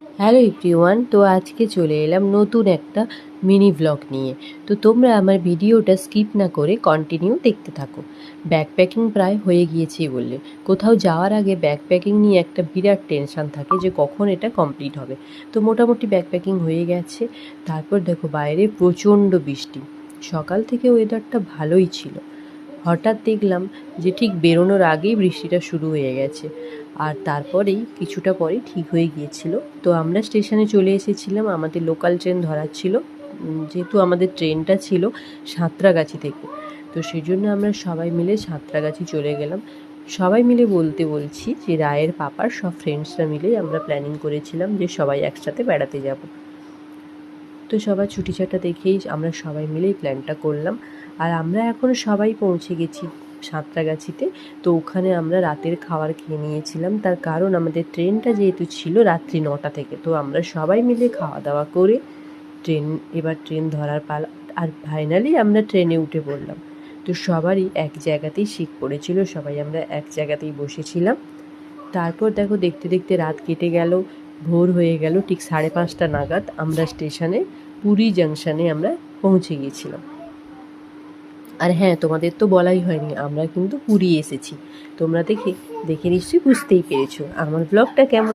Hello everyone, তো আজকে চলে এলাম নতুন একটা মিনি ভ্লগ নিয়ে। তো তোমরা আমার ভিডিওটা স্কিপ না করে কন্টিনিউ দেখতে থাকো। ব্যাকপ্যাকিং প্রায় হয়ে গিয়েছে বললে, কোথাও যাওয়ার আগে ব্যাকপ্যাকিং নিয়ে একটা বিরাট টেনশান থাকে যে কখন এটা কমপ্লিট হবে। তো মোটামুটি ব্যাকপ্যাকিং হয়ে গেছে। তারপর দেখো বাইরে প্রচণ্ড বৃষ্টি, সকাল থেকে ওয়েদারটা ভালোই ছিল। হঠাৎ দেখলাম যে ঠিক বেরোনোর আগেই বৃষ্টিটা শুরু হয়ে গেছে, আর তারপরেই কিছুটা পরে ঠিক হয়ে গিয়েছিল। তো আমরা স্টেশনে চলে এসেছিলাম, আমাদের লোকাল ট্রেন ধরার ছিল। যেহেতু আমাদের ট্রেনটা ছিল সাঁতরাগাছি থেকে, তো সেই জন্য আমরা সবাই মিলে সাঁতরাগাছি চলে গেলাম। সবাই মিলে বলতে বলছি যে রায়ের পাপার সব ফ্রেন্ডসরা মিলেই আমরা প্ল্যানিং করেছিলাম যে সবাই একসাথে বেড়াতে যাব। তো সবার ছুটিছাটা দেখেই আমরা সবাই মিলেই প্ল্যানটা করলাম। আর আমরা এখন সবাই পৌঁছে গেছি সাঁতরাগাছিতে। তো ওখানে আমরা রাতের খাবার খেয়ে নিয়েছিলাম, তার কারণ আমাদের ট্রেনটা যেহেতু ছিল রাত্রি 9টা থেকে। তো আমরা সবাই মিলে খাওয়া দাওয়া করে এবার ট্রেন ধরার পালা। আর ফাইনালি আমরা ট্রেনে উঠে পড়লাম। তো সবারই এক জায়গাতেই সিট পড়েছিল, সবাই আমরা এক জায়গাতেই বসেছিলাম। তারপর দেখো দেখতে দেখতে রাত কেটে গেল, ভোর হয়ে গেল। ঠিক 5:30 নাগাদ আমরা স্টেশনে পুরী জাংশনে আমরা পৌঁছে গিয়েছিলাম। আর হ্যাঁ, তোমাদের তো বলাই হয়নি, আমরা কিন্তু পুরী এসেছি। তোমরা দেখে নিশ্চয়ই বুঝতেই পেরেছো আমার ব্লগটা কেমন।